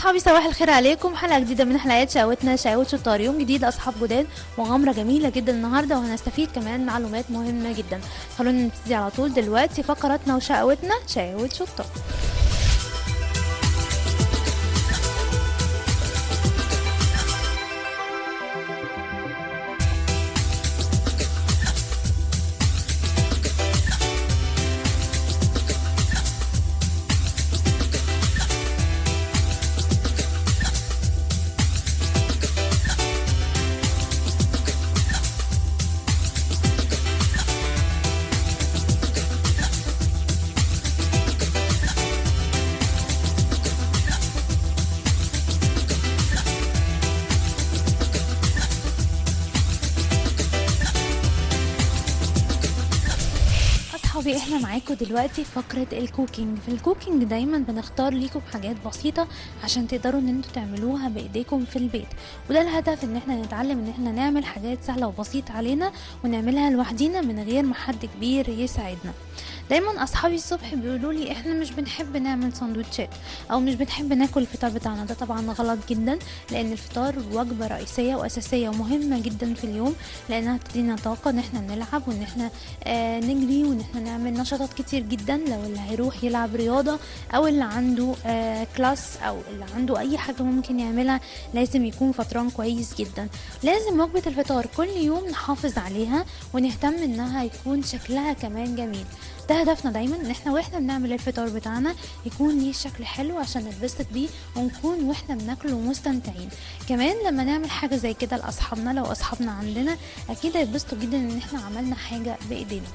اصحابي صباح الخير عليكم. حلقه جديده من حلقات شقاوتنا، شقاوة شطار. يوم جديد، اصحاب جداد، مغامره جميله جدا النهارده، وهنستفيد كمان معلومات مهمه جدا. خلونا نبتدي على طول دلوقتي فقراتنا وشقاوتنا شقاوة شطار. اصحابي احنا معاكم دلوقتي في فقرة الكوكينج. في الكوكينج دايما بنختار ليكم حاجات بسيطة عشان تقدروا ان انتوا تعملوها بايديكم في البيت، وده الهدف، ان احنا نتعلم ان احنا نعمل حاجات سهلة وبسيطة علينا ونعملها لوحدينا من غير ما حد كبير يساعدنا. دايما اصحابي الصبح بيقولوا لي احنا مش بنحب نعمل سندوتشات او مش بنحب ناكل الفطار بتاعنا. ده طبعا غلط جدا، لان الفطار وجبة رئيسية واساسية ومهمة جدا في اليوم، لانها بتدينا طاقة ان احنا نلعب وان احنا نجري وان احنا نعمل نشاطات كتير جدا. لو اللي هيروح يلعب رياضة او اللي عنده كلاس او اللي عنده اي حاجة ممكن يعملها، لازم يكون فطران كويس جدا. لازم وجبة الفطار كل يوم نحافظ عليها ونهتم انها يكون شكلها كمان جميل. ده هدفنا دايما، ان احنا واحنا بنعمل الفطار بتاعنا يكون ليه شكل حلو عشان نتبسط بيه ونكون واحنا بناكله مستمتعين. كمان لما نعمل حاجة زي كده لاصحابنا، لو اصحابنا عندنا اكيد هيتبسطوا جدا ان احنا عملنا حاجة بايدينا.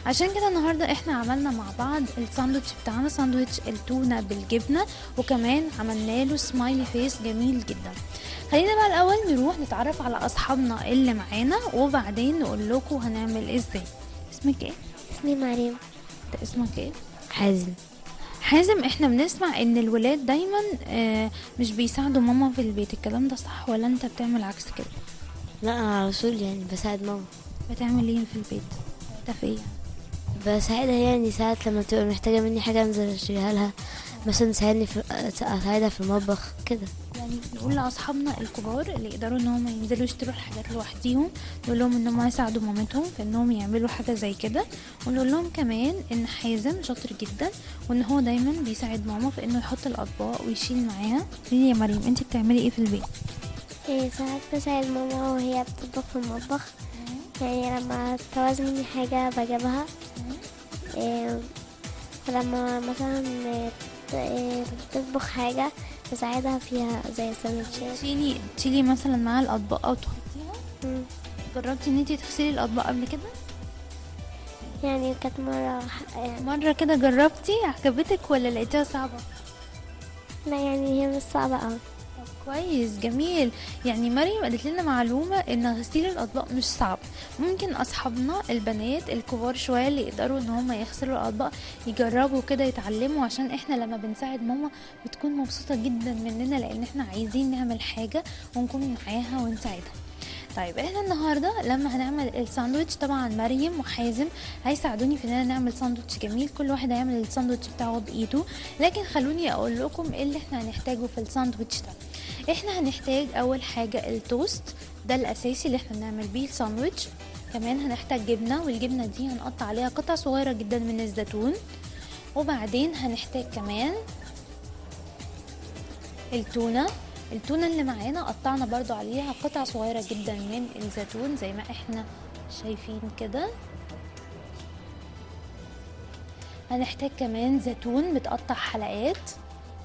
عشان كده النهاردة احنا عملنا مع بعض الساندوتش بتاعنا، ساندوتش التونة بالجبنة، وكمان عملنا له سمايلي فيس جميل جدا. خلينا بقى الاول نروح نتعرف على اصحابنا اللي معانا، وبعدين نقول لكم هنعمل ازاي. اسمك ايه؟ اسمي مريم. انت اسمك ايه؟ حازم. حازم. احنا بنسمع ان الولاد دايما مش بيساعدوا ماما في البيت، الكلام ده صح ولا انت بتعمل عكس كده؟ لا، انا على طول يعني بساعد ماما. بتعمل ايه في البيت؟ ده في ايه؟ بساعدها يعني ساعات لما تبقى محتاجة مني حاجة انزل اشتريها لها، مثلا تساعدني في اساعدها في المطبخ كده. يعني نقول لاصحابنا الكبار اللي يقدروا ان هم ينزلوا يشتروا الحاجات لوحديهم، نقول لهم ان هم يساعدوا مامتهم في انهم يعملوا حاجه زي كده. ونقول لهم كمان ان حازم شاطر جدا، وان هو دايما بيساعد ماما في انه يحط الاطباق ويشيل معاها. قولي يا مريم، انت بتعملي ايه في البيت؟ ساعات بساعد ماما وهي بتطبخ في المطبخ، يعني لما تعوز مني حاجة بجيبها. ولما مثلا تطبخ حاجة بساعدها فيها زي السندوتشات. تشيلي مثلا معاها الاطباق او تحطيها. جربتي ان انت تغسلي الاطباق قبل كده؟ يعني كانت مرة كده جربتي، عجبتك ولا لقيتيها صعبة؟ لا، يعني هي مش صعبة اوي. كويس، جميل. يعني مريم قالت لنا معلومة ان غسيل الاطباق مش صعب. ممكن اصحابنا البنات الكبار شوية اللي يقدروا ان هم يغسلوا الاطباق يجربوا كده يتعلموا، عشان احنا لما بنساعد ماما بتكون مبسوطة جدا مننا، لان احنا عايزين نعمل حاجة ونكون معاها ونساعدها. طيب احنا النهارده لما هنعمل الساندوتش، طبعا مريم وحازم هيساعدوني في ان انا نعمل ساندوتش جميل، كل واحد هيعمل الساندوتش بتاعه بايده. لكن خلوني اقول لكم ايه اللي احنا هنحتاجه في الساندوتش ده. احنا هنحتاج اول حاجه التوست، ده الاساسي اللي احنا بنعمل بيه الساندوتش. كمان هنحتاج جبنه، والجبنه دي هنقطع عليها قطع صغيره جدا من الزيتون. وبعدين هنحتاج كمان التونه اللي معانا قطعنا برضو عليها قطع صغيرة جدا من الزيتون زي ما احنا شايفين كده. هنحتاج كمان زيتون متقطع حلقات،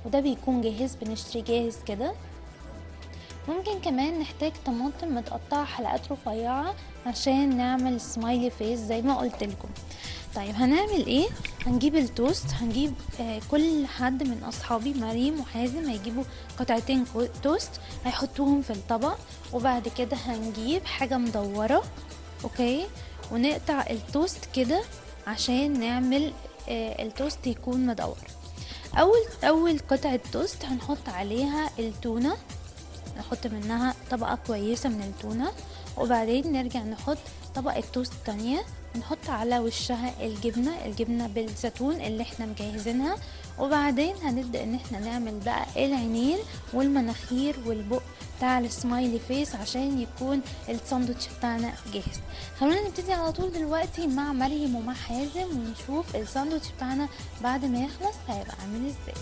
وده بيكون جاهز، بنشتري جاهز كده. ممكن كمان نحتاج طماطم متقطعة حلقات رفيعة عشان نعمل سمايلي فيس زي ما قلت لكم. طيب هنعمل ايه؟ هنجيب التوست، هنجيب كل حد من اصحابي مريم وحازم هيجيبوا قطعتين توست هيحطوهم في الطبق. وبعد كده هنجيب حاجة مدورة، اوكي، ونقطع التوست كده عشان نعمل التوست يكون مدور. اول قطعة توست هنحط عليها التونة، نحط منها طبقة كويسة من التونة، وبعدين نرجع نحط طبقة توست تانية نحط على وشها الجبنة بالزيتون اللي احنا مجهزينها، وبعدين هنبدأ ان احنا نعمل بقى العينين والمناخير والبق بتاع السمايلي فيس عشان يكون الساندوتش بتاعنا جاهز. خلونا نبتدي على طول دلوقتي مع مريم ومع حازم ونشوف الساندوتش بتاعنا بعد ما يخلص هيبقى عامل ازاي.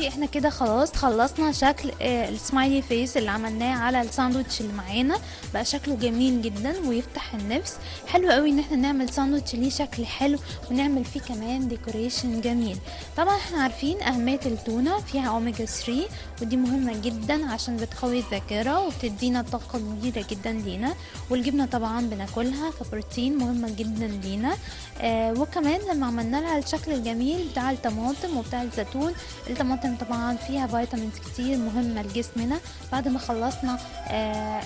احنا كده خلاص خلصنا شكل السمايلي فيس اللي عملناه على الساندوتش اللي معانا. بقى شكله جميل جدا ويفتح النفس. حلو قوي ان احنا نعمل ساندوتش ليه شكل حلو ونعمل فيه كمان ديكوريشن جميل. طبعا احنا عارفين اهمية التونة، فيها اوميجا 3 ودي مهمة جدا عشان بتقوي الذاكرة وبتدينا طاقة كبيرة جدا لينا. والجبنة طبعا بناكلها كبروتين مهمة جدا لينا. وكمان لما عملنا لها الشكل الجميل بتاع الطماطم وبتاع الزيتون، الطماطم طبعا فيها فيتامينز كتير مهمة لجسمنا. بعد ما خلصنا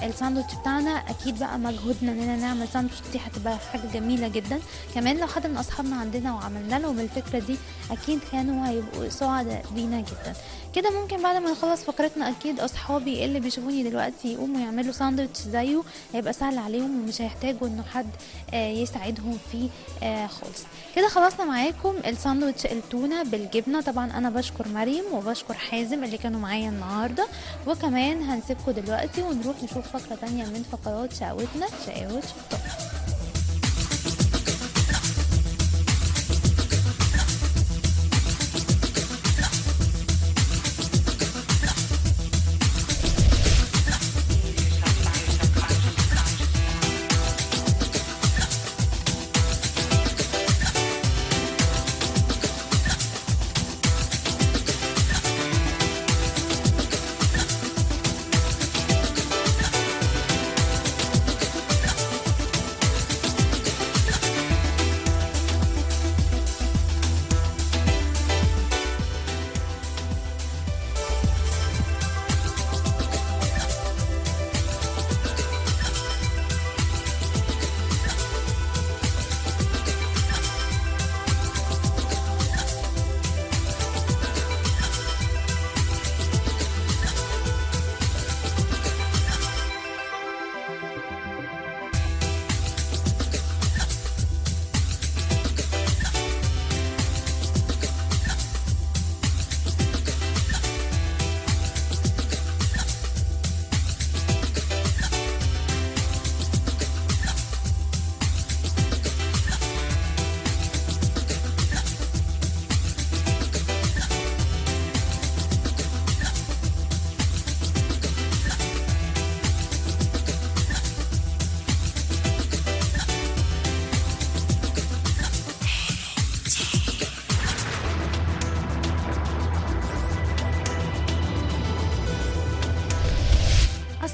الساندوتش بتاعنا اكيد بقى مجهودنا اننا نعمل ساندوتش دي هتبقى حاجة جميلة جدا. كمان لو حد من اصحابنا عندنا وعملنا لهم الفكرة دي اكيد كانوا هيبقوا سعداء بينا جدا. كده ممكن بعد ما نخلص فقرتنا اكيد اصحابي اللي بيشوفوني دلوقتي يقوموا يعملوا ساندوتش زيه، هيبقى سهل عليهم ومش هيحتاجوا انه حد يساعدهم فيه خالص. كده خلصنا معاكم الساندوتش التونة بالجبنة. طبعا انا بشكر مريم وبشكر حازم اللي كانوا معايا النهاردة، وكمان هنسيبكم دلوقتي ونروح نشوف فقرة تانية من فقرات شقاوتنا شقاوة شطار.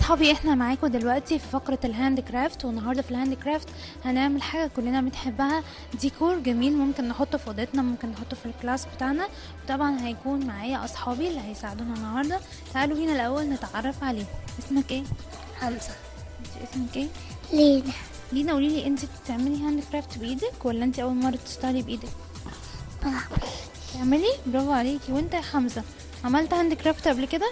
اصحابي، احنا معاكم دلوقتي في فقرة الهاند كرافت، والنهاردة في الهاند كرافت هنعمل حاجة كلنا بنحبها، ديكور جميل ممكن نحطه في اوضتنا، ممكن نحطه في الكلاس بتاعنا. وطبعا هيكون معايا اصحابي اللي هيساعدونا النهاردة. تعالوا بينا الاول نتعرف عليهم. اسمك ايه؟ حمزة. انت اسمك ايه؟ لينا. لينا، قوليلي انت بتعملي هاند كرافت بايدك ولا انت اول مرة تشتغلي بايدك؟ تعملي؟ برافو عليكي. وانت يا حمزة عملت هاند كرافت قبل كده؟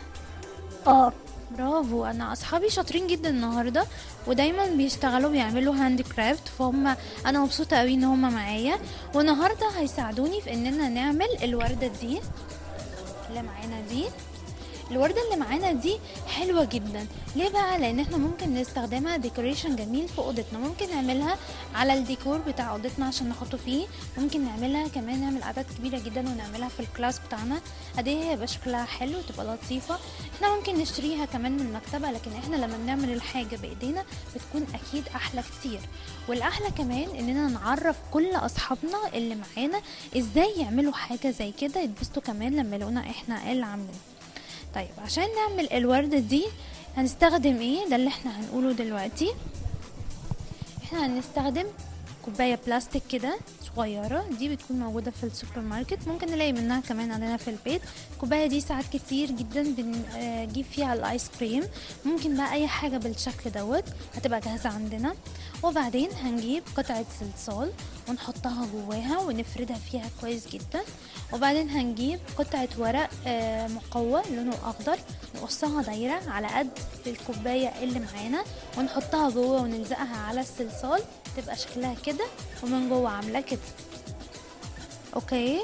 برافو. انا اصحابي شاطرين جدا النهارده ودايما بيشتغلوا بيعملوا هاند كرافت، فهم انا مبسوطه قوي ان هم معايا، والنهارده هيساعدوني في اننا نعمل الورده دي اللي معانا دي. الوردة اللي معانا دي حلوة جدا. ليه بقى؟ لان احنا ممكن نستخدمها ديكوريشن جميل في اوضتنا، ممكن نعملها على الديكور بتاع اوضتنا عشان نحطه فيه، ممكن نعملها كمان نعمل اعداد كبيرة جدا ونعملها في الكلاس بتاعنا. قديه هيبقى شكلها حلو وتبقى لطيفة. احنا ممكن نشتريها كمان من المكتبة، لكن احنا لما بنعمل الحاجة بايدينا بتكون اكيد احلى كتير. والاحلى كمان اننا نعرف كل اصحابنا اللي معانا ازاي يعملوا حاجة زي كده، يتبسطوا كمان لما يلاقونا احنا اللي عاملينها. طيب عشان نعمل الوردة دي هنستخدم ايه؟ ده اللي احنا هنقوله دلوقتي. احنا هنستخدم كوباية بلاستيك كده صغيرة، دي بتكون موجودة في السوبر ماركت، ممكن نلاقي منها كمان عندنا في البيت. الكوباية دي ساعات كتير جدا بنجيب فيها الايس كريم، ممكن بقى اي حاجة بالشكل دوت هتبقى جاهزة عندنا. وبعدين هنجيب قطعة صلصال ونحطها جواها ونفردها فيها كويس جدا. وبعدين هنجيب قطعة ورق مقوى لونه اخضر، نقصها دايرة على قد الكوباية اللي معانا ونحطها جوه ونلزقها على الصلصال، تبقى شكلها كده ومن جوه عاملة كده. اوكي،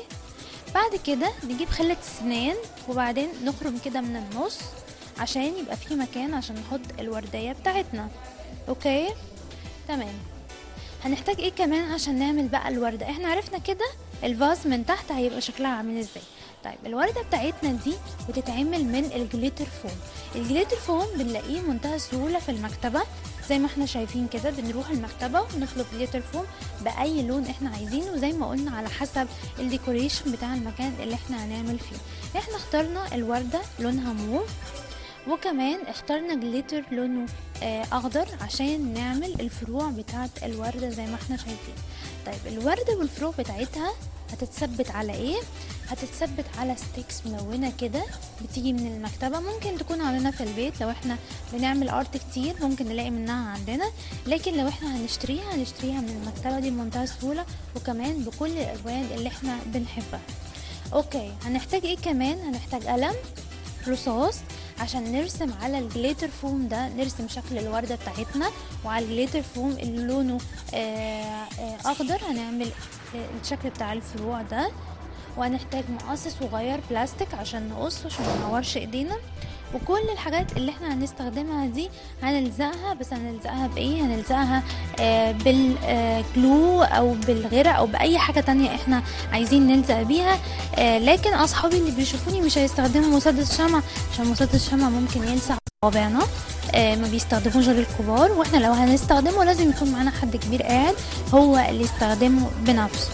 بعد كده نجيب خلة السنان وبعدين نخرم كده من النص عشان يبقى فيه مكان عشان نحط الوردية بتاعتنا. اوكي تمام. هنحتاج ايه كمان عشان نعمل بقى الوردة؟ احنا عرفنا كده الفاز من تحت هيبقى شكلها عامل ازاي. طيب الوردة بتاعتنا دي بتتعمل من الجليتر فوم. الجليتر فوم بنلاقيه منتهى السهولة في المكتبة، زي ما احنا شايفين كده بنروح المكتبة ونطلب جليتر فوم بأي لون احنا عايزينه، وزي ما قلنا على حسب الديكوريشن بتاع المكان اللي احنا هنعمل فيه. احنا اخترنا الوردة لونها موف، وكمان اخترنا جليتر لونه اخضر عشان نعمل الفروع بتاعت الوردة زي ما احنا شايفين. طيب الوردة والفروع بتاعتها هتتثبت على ايه؟ هتتثبت على ستيكس ملونة كده بتيجي من المكتبة، ممكن تكون عندنا في البيت لو احنا بنعمل ارت كتير ممكن نلاقي منها عندنا، لكن لو احنا هنشتريها من المكتبة دي بمنتهى السهولة وكمان بكل الالوان اللي احنا بنحبها. اوكي، هنحتاج ايه كمان؟ هنحتاج قلم رصاص عشان نرسم على الجليتر فوم ده، نرسم شكل الوردة بتاعتنا، وعلى الجليتر فوم اللي لونه اخضر هنعمل الشكل بتاع الفروع ده. وهنحتاج مقص صغير بلاستيك عشان نقص عشان منعورش ايدينا. وكل الحاجات اللي احنا هنستخدمها دي هنلزقها، بس هنلزقها بايه؟ هنلزقها بالجلو او بالغيرة او باي حاجة تانية احنا عايزين نلزق بيها. لكن اصحابي اللي بيشوفوني مش هيستخدموا مسدس شمع، عشان مسدس شمع ممكن يلسع صوابعنا، ما بيستخدموش غير الكبار، واحنا لو هنستخدمه لازم يكون معانا حد كبير قاعد هو اللي يستخدمه بنفسه.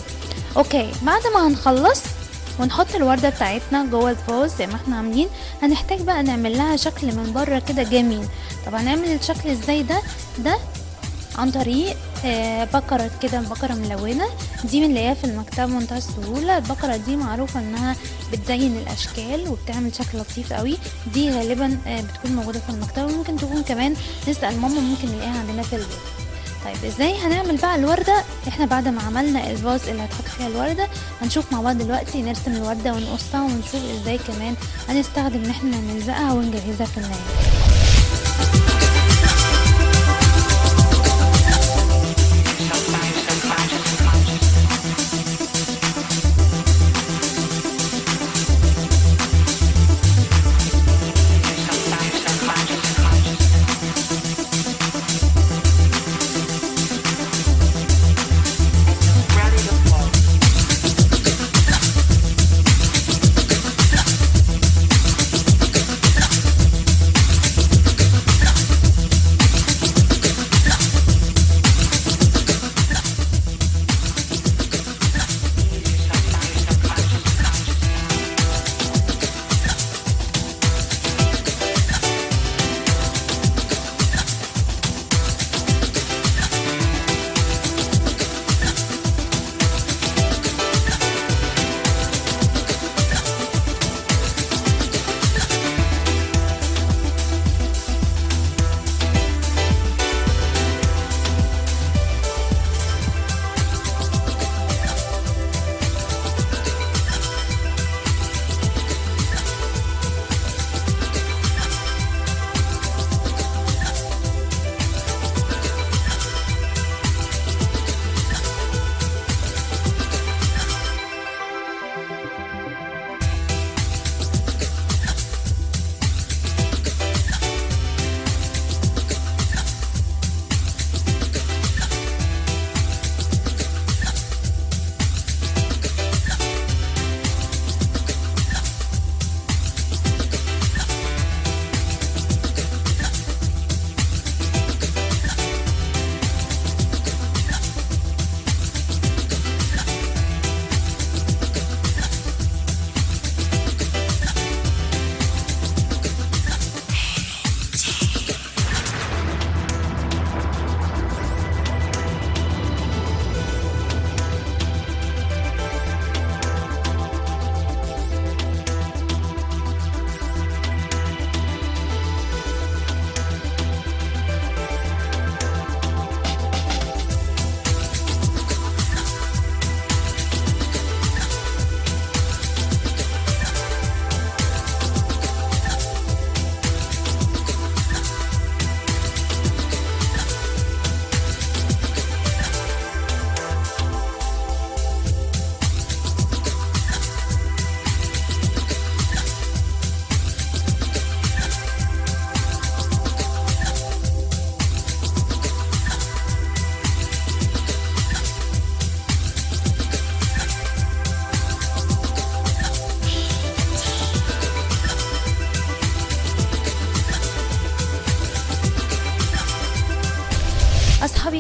اوكي، بعد ما هنخلص ونحط الوردة بتاعتنا جوه الفاز زي ما احنا عاملين، هنحتاج بقى نعمل لها شكل من بره كده جميل. طبعا نعمل الشكل ازاي ده عن طريق بقرة كده، بقرة ملونة دي بنلاقيها في المكتبة منتهى السهولة. البقرة دي معروفة انها بتزين الاشكال وبتعمل شكل لطيف قوي، دي غالبا بتكون موجودة في المكتبة، ممكن تكون كمان نسأل ماما ممكن نلاقيها عندنا في البيت. طيب ازاي هنعمل بقى الوردة؟ احنا بعد ما عملنا الفاز اللي هتحط فيها الوردة هنشوف مع بعض دلوقتي نرسم الوردة ونقصها، ونشوف ازاي كمان هنستخدم ان احنا نلزقها ونجهزها في النهاية.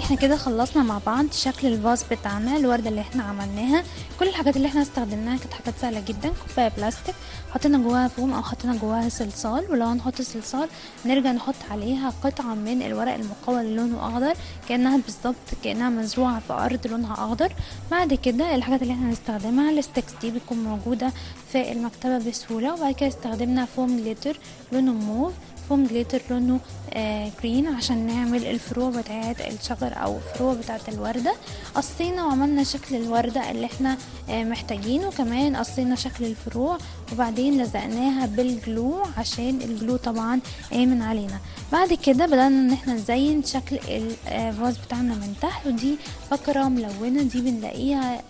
احنا كده خلصنا مع بعض شكل الفاز بتاعنا، الوردة اللي احنا عملناها. كل الحاجات اللي احنا استخدمناها كانت حاجات سهلة جدا. كوباية بلاستيك حطينا جواها فوم او حطينا جواها صلصال، ولو هنحط صلصال نرجع نحط عليها قطعة من الورق المقوى اللي لونه اخضر، كأنها بالظبط كأنها مزروعة في ارض لونها اخضر. بعد كده الحاجات اللي احنا هنستخدمها الستيكس دي بتكون موجودة في المكتبة بسهولة. وبعد كده استخدمنا فوم جليتر لونه موف، فوم جليتر لونه جرين عشان نعمل الفروع بتاعه الشجر او الفروع بتاعه الوردة. قصينا وعملنا شكل الوردة اللي احنا محتاجينه، كمان قصينا شكل الفروع وبعدين لزقناها بالجلو عشان الجلو طبعا آمن علينا. بعد كده بدأنا ان احنا نزين شكل الفاز بتاعنا من تحت، ودي بكرة ملونة، دي بنلاقيها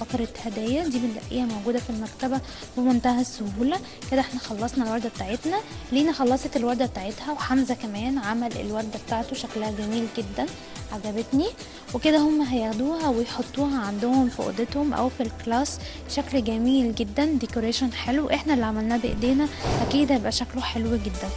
بكرة هدايا، دي بنلاقيها موجودة في المكتبة بمنتهى السهولة. كده احنا خلصنا الوردة بتاعتنا، لينا خلصت الوردة بتاعتها وحمزة كمان عمل الوردة بتاعته، شكلها جميل جدا عجبتني. وكده هم هياخدوها ويحطوها عندهم في اوضتهم او في الكلاس، شكل جميل جدا، ديكوريشن حلو، احنا اللي عملناه بايدينا اكيد هيبقى شكله حلو جدا.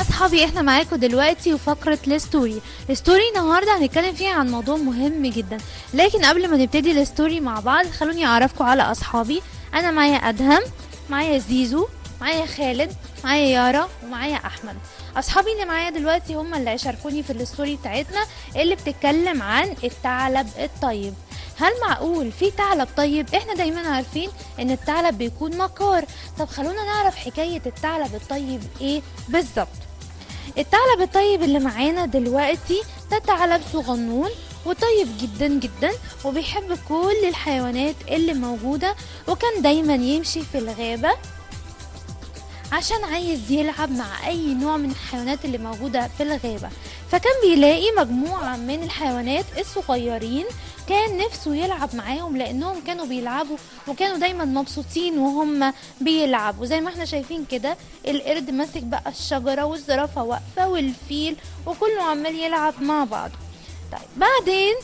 صحابي احنا معاكم دلوقتي وفقرة الستوري النهاردة هنتكلم فيها عن موضوع مهم جدا. لكن قبل ما نبتدي الستوري مع بعض خلوني اعرفكم على اصحابي. انا معايا ادهم، معايا زيزو، معايا خالد، معايا يارا، ومعايا احمد. اصحابي اللي معايا دلوقتي هم اللي هيشاركوني في الستوري بتاعتنا اللي بتتكلم عن الثعلب الطيب. هل معقول في ثعلب طيب؟ احنا دايما عارفين ان الثعلب بيكون مكار. طب خلونا نعرف حكاية الثعلب الطيب ايه بالظبط. الثعلب الطيب اللي معانا دلوقتي ده ثعلب صغنون وطيب جدا جدا، وبيحب كل الحيوانات اللي موجودة، وكان دايما يمشي في الغابة عشان عايز يلعب مع اي نوع من الحيوانات اللي موجودة في الغابة. فكان بيلاقي مجموعة من الحيوانات الصغيرين كان نفسه يلعب معاهم لانهم كانوا بيلعبوا وكانوا دايما مبسوطين وهم بيلعبوا. زي ما احنا شايفين كده القرد ماسك بقى الشجرة والزرافة واقفة والفيل وكله عمال يلعب مع بعض. طيب بعدين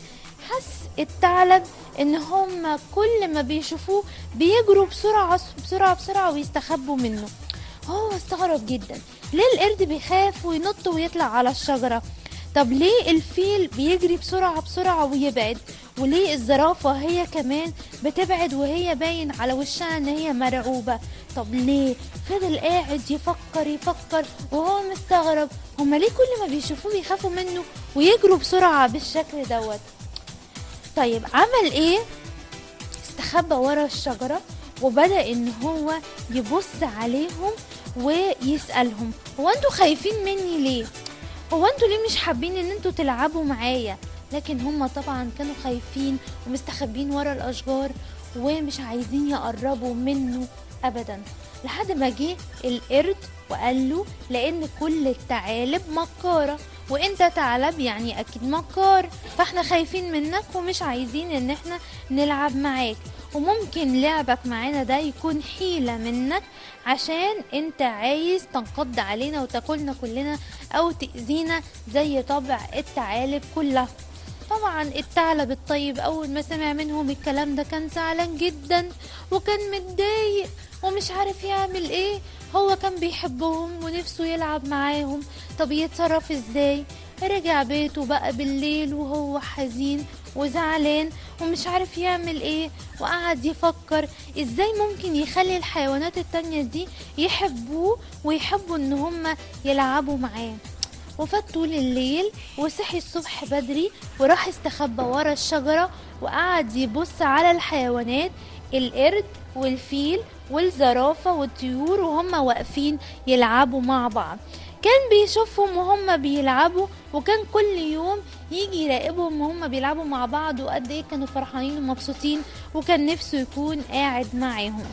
حس الثعلب ان هم كل ما بيشوفوه بيجروا بسرعة بسرعة بسرعة ويستخبوا منه. هو استغرب جدا ليه القرد بيخاف وينط ويطلع على الشجرة، طب ليه الفيل بيجري بسرعة بسرعة ويبعد، وليه الزرافة هي كمان بتبعد وهي باين على وشها ان هي مرعوبة. طب ليه؟ فضل قاعد يفكر وهو مستغرب هما ليه كل ما بيشوفوه بيخافوا منه ويجروا بسرعة بالشكل دوت. طيب عمل ايه؟ استخبى ورا الشجرة وبدأ ان هو يبص عليهم ويسألهم هو انتوا خايفين مني ليه؟ هو انتوا ليه مش حابين ان انتوا تلعبوا معايا؟ لكن هم طبعا كانوا خايفين ومستخبين ورا الاشجار ومش عايزين يقربوا منه ابدا. لحد ما جه القرد وقال له لان كل الثعالب مكارة وانت ثعلب يعني اكيد مكار، فاحنا خايفين منك ومش عايزين ان احنا نلعب معاك، وممكن لعبك معانا ده يكون حيلة منك عشان انت عايز تنقض علينا وتاكلنا كلنا او تأذينا زي طبع الثعالب كلها. طبعا الثعلب الطيب اول ما سمع منهم الكلام ده كان زعلان جدا وكان متضايق ومش عارف يعمل ايه. هو كان بيحبهم ونفسه يلعب معاهم، طب يتصرف ازاي؟ رجع بيته بقى بالليل وهو حزين وزعلان ومش عارف يعمل ايه، وقعد يفكر ازاي ممكن يخلي الحيوانات التانية دي يحبوه ويحبوا ان هم يلعبوا معاه. وفات طول الليل وصحي الصبح بدري وراح استخبى ورا الشجرة وقعد يبص على الحيوانات، القرد والفيل والزرافة والطيور وهم واقفين يلعبوا مع بعض. كان بيشوفهم وهم بيلعبوا، وكان كل يوم يجي يراقبهم وهم بيلعبوا مع بعض وقد ايه كانوا فرحانين ومبسوطين، وكان نفسه يكون قاعد معاهم.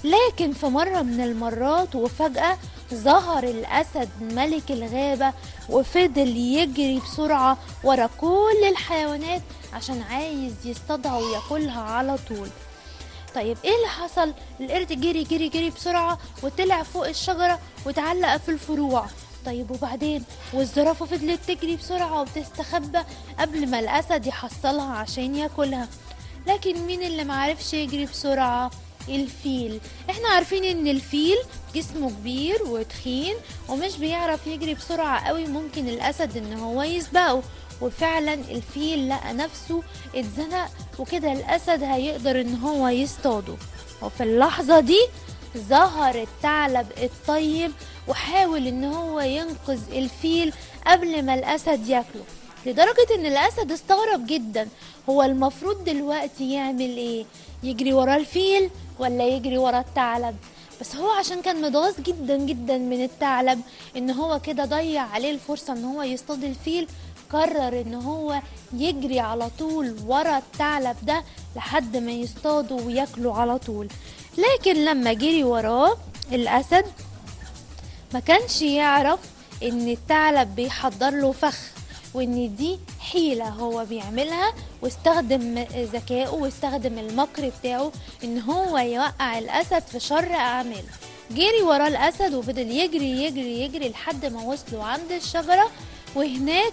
لكن في مرة من المرات وفجأة ظهر الأسد ملك الغابة وفضل يجري بسرعة ورا كل الحيوانات عشان عايز يصطادها وياكلها على طول. طيب ايه اللي حصل؟ القرد جري جري جري بسرعة وطلع فوق الشجرة وتعلق في الفروع. طيب وبعدين؟ والزرافة فضلت تجري بسرعة وبتستخبى قبل ما الأسد يحصلها عشان ياكلها. لكن مين اللي معرفش يجري بسرعة؟ الفيل. احنا عارفين ان الفيل جسمه كبير وتخين ومش بيعرف يجري بسرعة قوي، ممكن الأسد ان هو يسبقه. وفعلا الفيل لقى نفسه اتزنق وكده الأسد هيقدر ان هو يصطاده. وفي اللحظة دي ظهر الثعلب الطيب وحاول ان هو ينقذ الفيل قبل ما الأسد ياكله، لدرجة ان الأسد استغرب جدا. هو المفروض دلوقتي يعمل ايه؟ يجري ورا الفيل ولا يجري ورا الثعلب؟ بس هو عشان كان متغاظ جدا جدا من الثعلب ان هو كده ضيع عليه الفرصة ان هو يصطاد الفيل، قرر ان هو يجري على طول ورا الثعلب ده لحد ما يصطاده وياكله على طول. لكن لما جري وراه الأسد ما كانش يعرف ان الثعلب بيحضر له فخ، وان دي حيلة هو بيعملها، واستخدم ذكائه واستخدم المكر بتاعه ان هو يوقع الأسد في شر أعماله. جري وراه الأسد وفضل يجري يجري يجري لحد ما وصلوا عند الشجرة، وهناك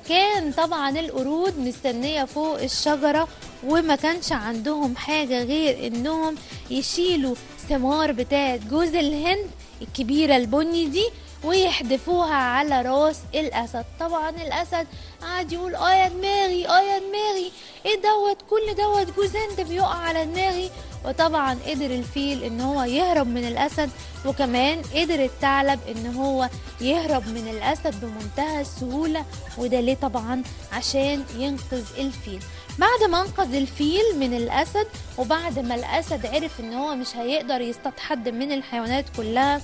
كان طبعا القرود مستنية فوق الشجرة وما كانش عندهم حاجة غير انهم يشيلوا ثمار بتاعة جوز الهند الكبيرة البني دي ويحدفوها على راس الأسد. طبعا الأسد قعد يقول يا دماغي يا دماغي، ايه دوت كل دوت جوز هند بيقع على دماغي. وطبعا قدر الفيل ان هو يهرب من الأسد، وكمان قدر الثعلب ان هو يهرب من الأسد بمنتهى السهولة، وده ليه؟ طبعا عشان ينقذ الفيل. بعد ما انقذ الفيل من الأسد وبعد ما الأسد عرف ان هو مش هيقدر يصطاد حد من الحيوانات كلها،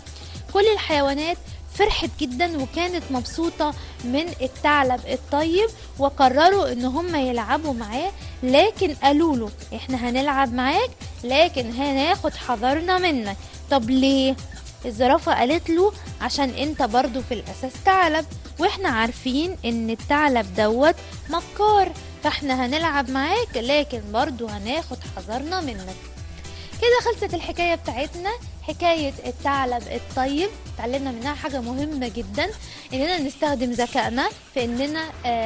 كل الحيوانات فرحت جدا وكانت مبسوطة من الثعلب الطيب، وقرروا ان هم يلعبوا معاه. لكن قالوا له احنا هنلعب معاك لكن هناخد حذرنا منك. طب ليه؟ الزرافة قالت له عشان انت برضو في الاساس ثعلب، واحنا عارفين ان الثعلب دوت مكار، فاحنا هنلعب معاك لكن برضو هناخد حذرنا منك. كده خلصت الحكاية بتاعتنا، حكاية الثعلب الطيب. اتعلمنا منها حاجة مهمة جدا، اننا نستخدم ذكائنا في اننا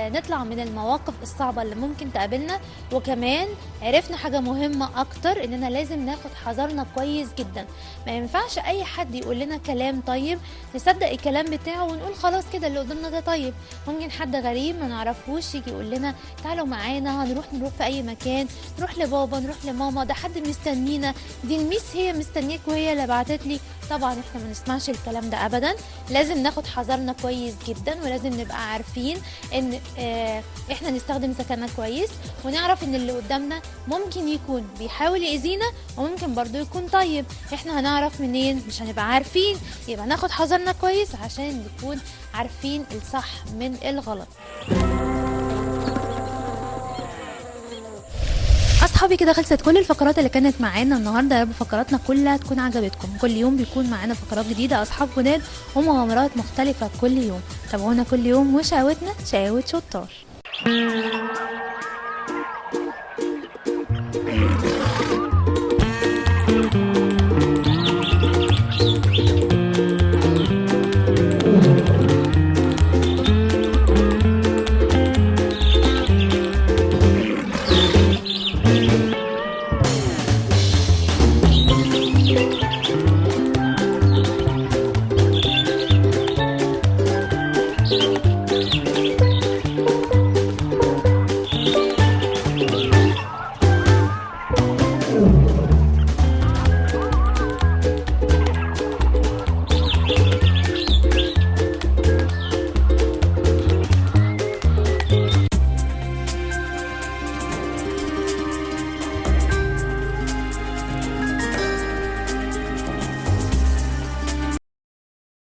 نطلع من المواقف الصعبة اللي ممكن تقابلنا، وكمان عرفنا حاجة مهمة اكتر، اننا لازم ناخد حذرنا كويس جدا. ما ينفعش اي حد يقول لنا كلام طيب نصدق الكلام بتاعه ونقول خلاص كده اللي قدامنا ده طيب. ممكن حد غريب ما نعرفوش يجي يقول لنا تعالوا معانا نروح في اي مكان، نروح لبابا نروح لماما، ده حد مستنينا، دي الميس هي مستنيك وهي اللي بعتت لي. طبعا احنا ما نسمعش الكلام ده ابدا، لازم ناخد حذرنا كويس جدا، ولازم نبقى عارفين ان احنا نستخدم ذكائنا كويس، ونعرف ان اللي قدامنا ممكن يكون بيحاول يأذينا وممكن برضو يكون طيب. احنا هنعرف منين؟ مش هنبقى عارفين، يبقى ناخد حذرنا كويس عشان نكون عارفين الصح من الغلط. اصحابي كده خلصت كل الفقرات اللي كانت معانا النهارده. يا رب فقراتنا كلها تكون عجبتكم. كل يوم بيكون معانا فقرات جديده، اصحاب جداد ومغامرات مختلفه كل يوم. تابعونا كل يوم وشقاوتنا شقاوة شطار.